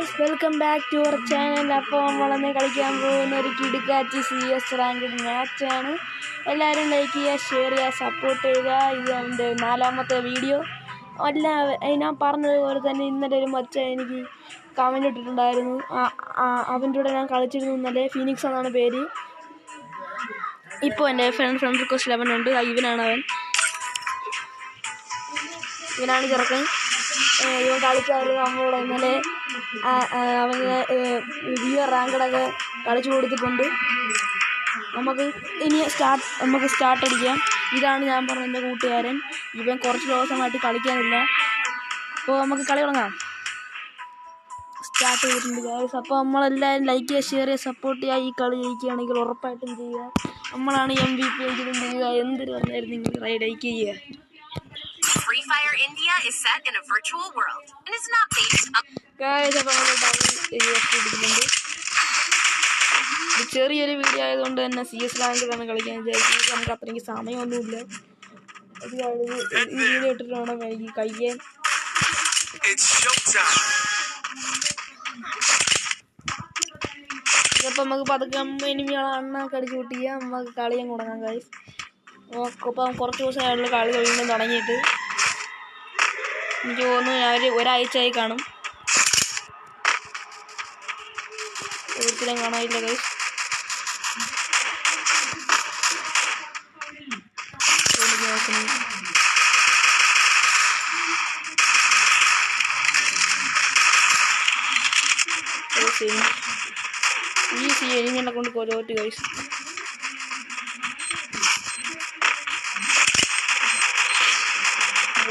Guys, welcome back to our channel. അപ്പോൾ നമ്മളന്ന് കളിക്കാൻ പോകുന്ന ഒരു കിടുക്കാച്ചി CS റാങ്ക്ഡ് മാച്ചാണ്. എല്ലാവരും ലൈക്ക് ചെയ്യുക, ഷെയർ ചെയ്യുക, സപ്പോർട്ട് ചെയ്യുക. ഇത് എൻ്റെ 4ാമത്തെ വീഡിയോ. ഞാൻ പറഞ്ഞതുപോലെ തന്നെ ഇന്നലെ ഒരു മച്ചാൻ എനിക്ക് കമൻറ്റ് ഇട്ടിട്ടുണ്ടായിരുന്നു. അവൻ്റെ കൂടെ ഞാൻ കളിച്ചിരുന്നു ഇന്നലെ. ഫീനിക്സ് എന്നാണ് പേര്. ഇപ്പോൾ എൻ്റെ ഫ്രണ്ട് റിക്വസ്റ്റ് 11 ഉണ്ട്. ഇവനാണ് ചെറുക്കൻ. ഇവൻ കളിച്ചായിരുന്നു നമ്മളോട് ഇന്നലെ. അവന് റാങ്ക്ഡൊക്കെ കളിച്ചു കൊടുത്തിട്ടുണ്ട്. നമുക്ക് സ്റ്റാർട്ട് അടിക്കാം. ഇതാണ് ഞാൻ പറഞ്ഞ എൻ്റെ കൂട്ടുകാരൻ. ഇവൻ കുറച്ച് ദിവസമായിട്ട് കളിക്കാനില്ല. അപ്പോൾ നമുക്ക് കളി തുടങ്ങാം. സ്റ്റാർട്ട് ചെയ്തിട്ടുണ്ട് ഗായ്സ്. അപ്പോൾ നമ്മളെല്ലാവരും ലൈക്ക് ചെയ്യുക, ഷെയർ ചെയ്യുക, സപ്പോർട്ട് ചെയ്യുക. ഈ കളി ജയിക്കുകയാണെങ്കിൽ ഉറപ്പായിട്ടും ചെയ്യുക. നമ്മളാണ് MVP എങ്കിലും ചെയ്യുക. എന്തിനു പറഞ്ഞായിരുന്നു നിങ്ങൾ ലൈക്ക് ചെയ്യുക. Free Fire India is set in a virtual world and is not based on guys. അപ്പോൾ നമ്മൾ എടുക്കുന്നുണ്ട്. ചെറിയൊരു വീഡിയോ ആയതുകൊണ്ട് തന്നെ CS റാങ്കിലാണ് കളിക്കാൻ വിചാരിക്കുന്നത്. നമുക്ക് അത്രയ്ക്ക് സമയമൊന്നുമില്ല. അത് വീഡിയോ ഇട്ടിട്ട് വേണം എനിക്ക് കഴിയാൻ. ഇതിപ്പോൾ നമുക്ക് പതുക്കെ എനിമികളെ കടിച്ചു കൂട്ടിയാൽ നമുക്ക് കളിയാൻ തുടങ്ങാം ഗൈസ്. അപ്പം കുറച്ച് ദിവസമായിട്ടുള്ള കളി കഴിയുമ്പോൾ തുടങ്ങിയിട്ട് എനിക്ക് തോന്നുന്നു ഒരാഴ്ചയായി കാണും. ഒരിക്കലും കാണാനില്ല ഗൈസ്. ഈ എനിങ്ങളെ കൊണ്ട് കൊലോട്ട് ഗൈസ്.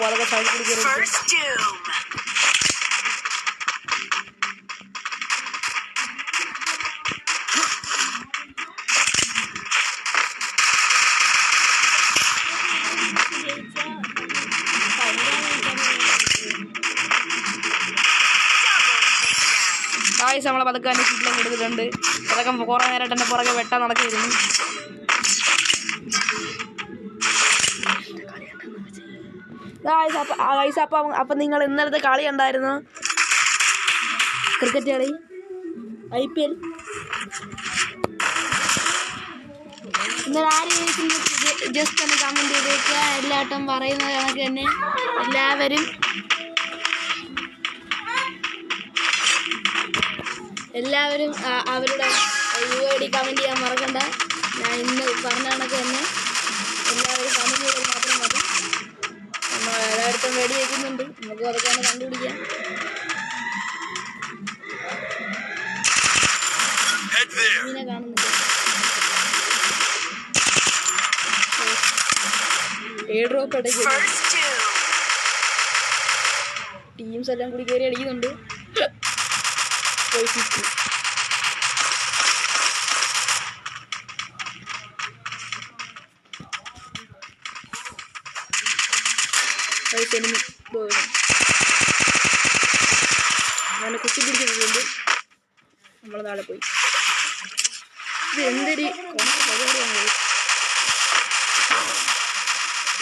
അതൊക്കെ സൈഡ് പിടിക്കരുത്. ഗായ്സ്, നമ്മളെ പതുക്കെ തന്നെ കിറ്റിലും എടുത്തിട്ടുണ്ട്. അതൊക്കെ കുറേ നേരമായിട്ട് എൻ്റെ പുറകെ വെട്ടാൻ നടക്കുകയായിരുന്നു. ഗായ്സ്, അപ്പം നിങ്ങൾ ഇന്നലത്തെ കളി ഉണ്ടായിരുന്നു, ക്രിക്കറ്റ് കളി, IPL. ഇന്നലെ ആര് ജസ്റ്റ് ഒന്ന് കമൻറ്റ് ചെയ്തേക്കുക. എല്ലാവട്ടും പറയുന്ന കണക്ക് തന്നെ എല്ലാവരും അവരുടെ UID കമൻറ്റ് ചെയ്യാൻ മറക്കണ്ട. ഞാൻ ഇന്ന് പറഞ്ഞ കണക്ക് തന്നെ എല്ലാവരും കമൻറ്റ് ചെയ്താൽ മാത്രം മതി. നമ്മൾ എല്ലായിടത്തും വെടി വയ്ക്കുന്നുണ്ട്. നമുക്ക് അതൊക്കെ തന്നെ കണ്ടുപിടിക്കാം. ഇങ്ങനെ കാണുന്നുണ്ട്. ഡ്രോപ്പ് അടയ്ക്കും. ടീംസ് എല്ലാം കൂടി കയറി അടിക്കുന്നുണ്ട്. അങ്ങനെ കുത്തി പിടിച്ചിട്ടുണ്ട്. നമ്മൾ നാളെ പോയി. ഇത് എന്തൊരു പരിപാടിയാണ്.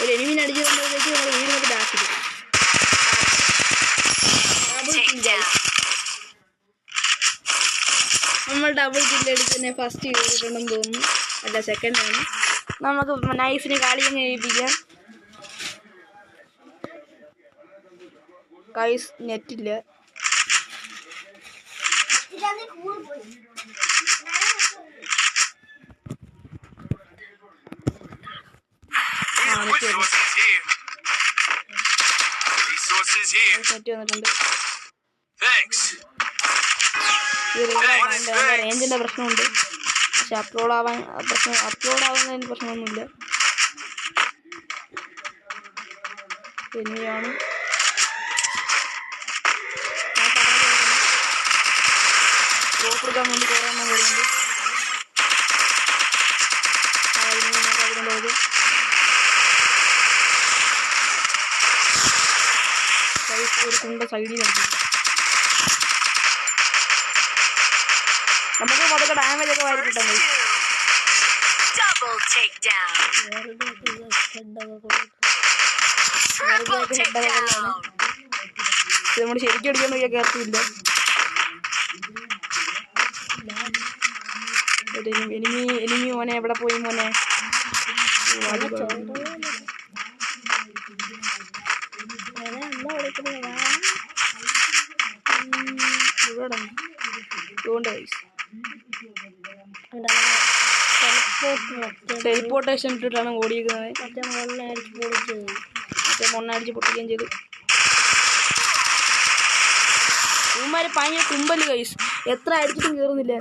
ഒരു എനിമിനെ അടിച്ചു തന്നപ്പോഴത്തേക്ക് നമ്മൾ വീടിനൊക്കെ ബാക്കിൽ നമ്മൾ ഡബിൾ കില്ല് അടിച്ച് ഫസ്റ്റ് ചെയ്തിട്ടുണ്ടെന്ന് തോന്നുന്നു. അല്ല, സെക്കൻഡാണ്. നമുക്ക് നൈസിന് കളി അങ്ങ് ഏൽപ്പിക്കാം. ഗൈസ്, നെറ്റില്ല. നെറ്റ് വന്നിട്ടുണ്ട്. റേഞ്ചിൻ്റെ പ്രശ്നമുണ്ട്. പക്ഷെ അപ്ലോഡ് ആവുന്നതിന് പ്രശ്നമൊന്നുമില്ല. പിന്നെയാണ് ഡ്രോപ്പ് എടുക്കാൻ വേണ്ടി കുറേ എണ്ണം വരുന്നുണ്ട്. ഒരു കുണ്ട സൈഡിൽ നടക്കുന്നു. നമുക്ക് പതുക്കെ ഡാമേജ് ഒക്കെ വാരി കിട്ടാൻ കഴിയും. നമ്മൾ ശരിക്കും അടിക്കാൻ വയ്യ, കയറത്തില്ല. എനിമി മോനെ എവിടെ പോയി മോനെ? ടെലിപ്പോർട്ടേഷൻ ഇട്ടിട്ടാണ് ഓടിയിരിക്കുന്നത്. മറ്റേ മൊണ്ണടിച്ച് പൊട്ടിക്കുകയും ചെയ്തു. ഇവന്മാര് ഭയങ്കര കുമ്പല് ഗൈസ്, എത്ര അടിച്ചിട്ടും കയറുന്നില്ല.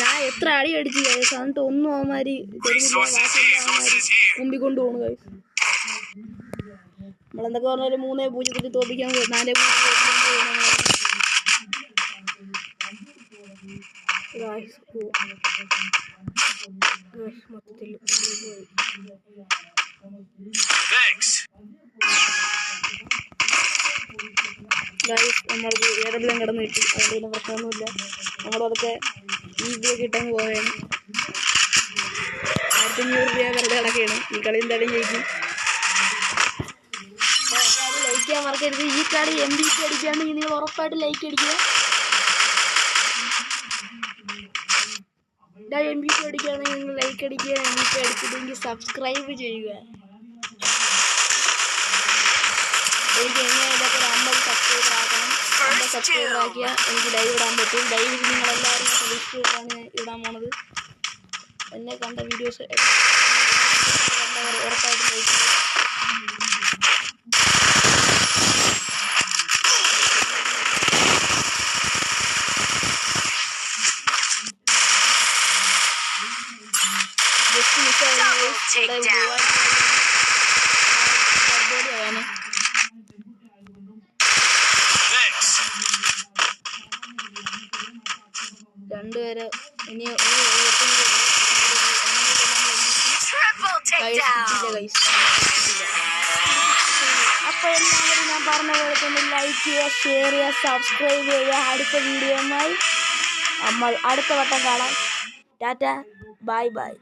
ഞാൻ എത്ര അടി അടിച്ചു ഗൈസ്, എന്നിട്ട് ഒന്നും അവന്മാര് കുമ്പിക്കൊണ്ട് പോണു ഗൈസ്. നമ്മളെന്തൊക്കെ പറഞ്ഞാലും 3-0 തോപ്പിക്കാൻ 4-0 മൊത്തത്തിൽ നമ്മൾക്ക് ഏതെല്ലാം കിടന്ന് കിട്ടി, അതുകൊണ്ട് പ്രശ്നമൊന്നുമില്ല. നമ്മളതൊക്കെ ഈ ഇതിലേക്ക് ഇട്ടങ്ങ് പോവുകയാണ്. 1500 രൂപ വെറുതെ കിടക്കുകയാണ്. ഈ കളി എന്തായാലും ജയിക്കും. ലൈക്ക് ചെയ്യാൻ മറക്കരുത്. ഈ കളി MVP അടിക്കുകയാണെങ്കിൽ നിങ്ങൾ ഉറപ്പായിട്ട് ലൈക്ക് അടിക്കുക. MVP അടിക്കുകയാണെങ്കിൽ നിങ്ങൾ ലൈക്ക് അടിക്കുക. MVP അടിച്ചില്ലെങ്കിൽ സബ്സ്ക്രൈബ് ചെയ്യുക. എനിക്ക് എങ്ങനെയൊക്കെ ഒരു 50 സബ്സ്ക്രൈബർ ആക്കണം. 50 സബ്സ്ക്രൈബർ ആക്കിയാൽ എനിക്ക് ലൈവ് ഇടാൻ പറ്റും. ലൈവിൽ നിങ്ങളെല്ലാവരും സജസ്റ്റ് ചെയ്താണ് ഞാൻ ഇടാൻ പോണത്. എന്നെ കണ്ട വീഡിയോസ് കണ്ടവർ ഉറപ്പായിട്ടും ലൈക്ക് ചെയ്യും. ജസ്റ്റ് മിസ്സായിരുന്നു. രണ്ടുപേരെ ഇനി അപ്പോൾ എല്ലാവരും ഞാൻ പറഞ്ഞ പോലെ തന്നെ ലൈക്ക് ചെയ്യുക, ഷെയർ ചെയ്യുക, സബ്സ്ക്രൈബ് ചെയ്യുക. അടുത്ത വീഡിയോയുമായി നമ്മൾ അടുത്ത വട്ടം കാണാം. Tata, bye bye.